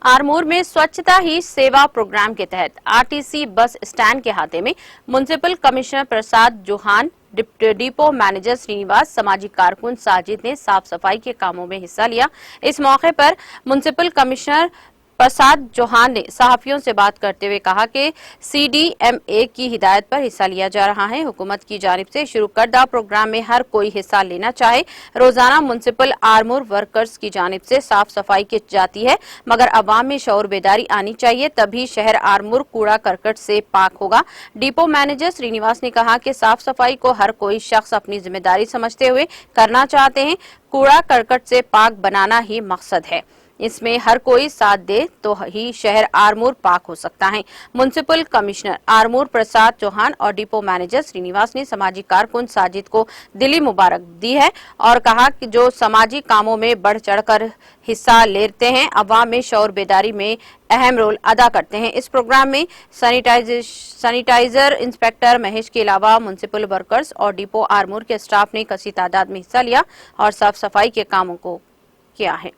आरमूर में स्वच्छता ही सेवा प्रोग्राम के तहत आरटीसी बस स्टैंड के हाथे में municipal commissioner Prasad Chauhan, depot manager Srinivas, सामाजिक कारकुन साजिद ने साफ सफाई के कामों में हिस्सा लिया। इस मौके पर म्युनिसिपल कमिश्नर प्रसाद चौहान ने सहाफियों से बात करते हुए कहा कि सीडीएमए की हिदायत पर हिस्सा लिया जा रहा है। हुकूमत की जानिब से शुरू करदा प्रोग्राम में हर कोई हिस्सा लेना चाहे। रोजाना म्युनिसिपल आरमूर वर्कर्स की जानिब से साफ सफाई की जाती है, मगर अवाम में शऊर बेदारी आनी चाहिए, तभी शहर आरमूर कूड़ा करकट से पाक होगा। डिपो मैनेजर श्रीनिवास ने कहा कि साफ सफाई को हर कोई शख्स अपनी जिम्मेदारी समझते हुए करना चाहते हैं। कूड़ा करकट से पाक बनाना ही मकसद है। इसमें हर कोई साथ दे तो ही शहर आरमूर पाक हो सकता है। म्युनिसिपल कमिश्नर आरमूर प्रसाद चौहान और डिपो मैनेजर श्रीनिवास ने सामाजिक कारकुन साजिद को दिली मुबारक दी है और कहा कि जो सामाजिक कामों में बढ़ चढ़कर हिस्सा लेते हैं, अवाम में शऊर बेदारी में अहम रोल अदा करते हैं। इस प्रोग्राम में सैनिटाइजर इंस्पेक्टर महेश के अलावा म्युनिसिपल वर्कर्स और डिपो आरमूर के स्टाफ ने कसी तादाद में हिस्सा लिया और साफ सफाई के कामों को किया है।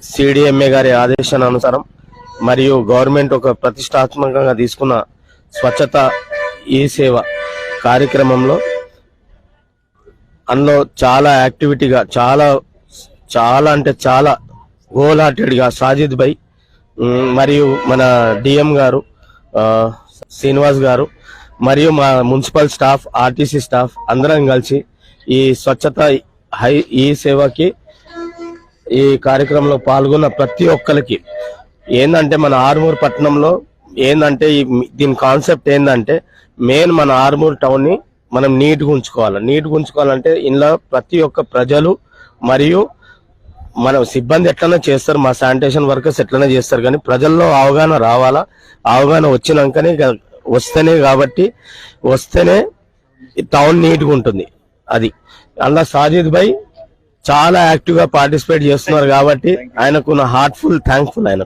सीडीएमए गारी आदेशानुसाరం మరియు గవర్నమెంట్ ఒక ప్రతిష్టాత్మకంగా తీసుకున్న స్వచ్ఛత ఈ సేవ కార్యక్రమంలో అందులో చాలా యాక్టివిటీగా చాలా అంటే చాలా హోల్ హార్టెడ్ గా సాజిద్ భాయ్ మరియు మన డిఎం గారు శ్రీనివాస్ గారు మరియు మా మున్సిపల్ స్టాఫ్ ఆర్టీసీ స్టాఫ్ అందరం కలిసి ఈ స్వచ్ఛత ఈ సేవకి ఈ కార్యక్రమంలో పాల్గొన్న ప్రతి ఒక్కరికి ఏందంటే మన ఆర్మూర్ పట్టణంలో ఏందంటే దీని కాన్సెప్ట్ ఏందంటే మెయిన్ మన ఆర్మూర్ టౌన్ ని మనం నీట్గా ఉంచుకోవాలంటే ఇందులో ప్రతి ఒక్క ప్రజలు మరియు మన సిబ్బంది ఎట్లనే చేస్తారు, మా శానిటేషన్ వర్కర్స్ ఎట్లనే చేస్తారు, కానీ ప్రజల్లో అవగాహన రావాలా. అవగాహన వస్తేనే టౌన్ నీట్గా ఉంటుంది. అది అలా సాజిద్ భాయ్ చాలా యాక్టివ్ గా పార్టిసిపేట్ చేస్తున్నారు కాబట్టి ఆయనకు హార్ట్ఫుల్ థ్యాంక్ఫుల్ ఆయనకు.